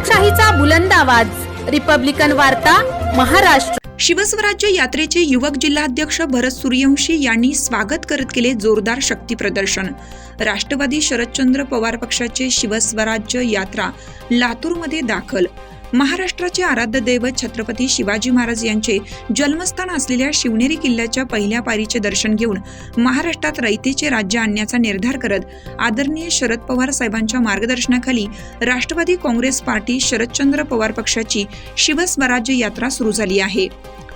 लोकशाहीचा बुलंद आवाज, रिपब्लिकन वार्ता, महाराष्ट्र। शिवस्वराज्य यात्रेचे युवक जिल्हाध्यक्ष भरत सूर्यवंशी यांनी स्वागत करत केले जोरदार शक्ती प्रदर्शन। राष्ट्रवादी शरदचंद्र पवार पक्षाचे शिवस्वराज्य यात्रा लातूरमध्ये दाखल। महाराष्ट्राचे आराध्य दैवत छत्रपती शिवाजी महाराज यांचे जन्मस्थान असलेल्या शिवनेरी किल्ल्याच्या पहिल्या पायरीचे दर्शन घेऊन महाराष्ट्रात रयतेचे राज्य आणण्याचा निर्धार करत आदरणीय शरद पवार साहेबांच्या मार्गदर्शनाखाली राष्ट्रवादी काँग्रेस पार्टी शरदचंद्र पवार पक्षाची शिवस्वराज्य यात्रा सुरू झाली आहे।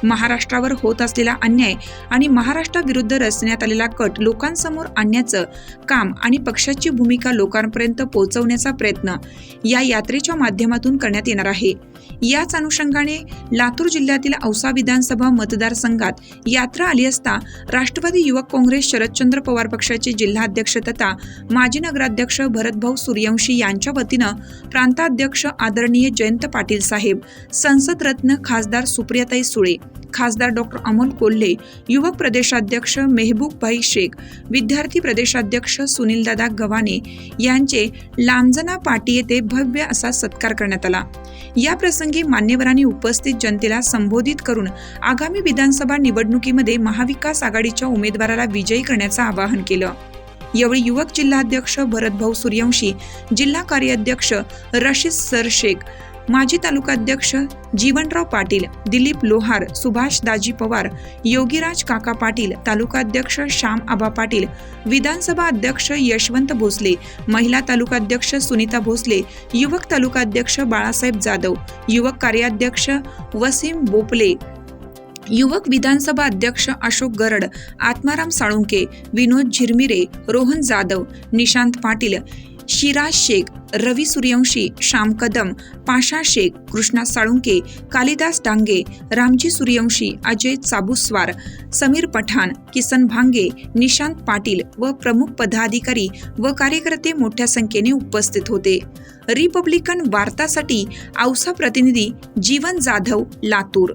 महाराष्ट्रावर होत असलेला अन्याय आणि महाराष्ट्राविरुद्ध रचण्यात आलेला कट लोकांसमोर आणण्याचं काम आणि पक्षाची भूमिका लोकांपर्यंत पोहोचवण्याचा प्रयत्न या यात्रेच्या माध्यमातून करण्यात येणार आहे। याच अनुषंगाने लातूर जिल्ह्यातील औसा विधानसभा मतदारसंघात यात्रा आली असता राष्ट्रवादी युवक काँग्रेस शरदचंद्र पवार पक्षाचे जिल्हाध्यक्ष तथा माजी नगराध्यक्ष भरतभाऊ सूर्यवंशी यांच्या वतीनं प्रांताध्यक्ष आदरणीय जयंत पाटील साहेब, संसद रत्न खासदार सुप्रियाताई सुळे, खासदार डॉक्टर अमोल कोल्हे, युवक प्रदेशाध्यक्ष मेहबूबभाई शेख, विद्यार्थी प्रदेशाध्यक्ष सुनीलदादा गव्हाणे यांचे लांबजना पाटी येथे भव्य असा सत्कार करण्यात आला। या प्रसंगी मान्यवरांनी उपस्थित जनतेला संबोधित करून आगामी विधानसभा निवडणुकीमध्ये महाविकास आघाडीच्या उमेदवाराला विजयी करण्याचं आवाहन केलं। यावेळी युवक जिल्हाध्यक्ष भरतभाऊ सूर्यवंशी, जिल्हा कार्याध्यक्ष रशीद सर शेख, माजी तालुकाध्यक्ष जीवनराव पाटील, दिलीप लोहार, सुभाष दाजी पवार, योगीराज काका पाटील, तालुकाध्यक्ष श्याम आबा पाटील, विधानसभा अध्यक्ष यशवंत भोसले, महिला तालुकाध्यक्ष सुनीता भोसले, युवक तालुकाध्यक्ष बाळासाहेब जाधव, युवक कार्याध्यक्ष वसीम बोपले, युवक विधानसभा अध्यक्ष अशोक गरड, आत्माराम साळुंके, विनोद झिरमिरे, रोहन जाधव, निशांत पाटील, शिराज शेख, रवी सूर्यवंशी, श्याम कदम, पाशा शेख, कृष्णा साळुंके, कालिदास डांगे, रामजी सूर्यवंशी, अजय चाबुस्वार, समीर पठाण, किसन भांगे, निशांत पाटील व प्रमुख पदाधिकारी व कार्यकर्ते मोठ्या संख्येने उपस्थित होते। रिपब्लिकन वार्तासाठी औसा प्रतिनिधी जीवन जाधव, लातूर।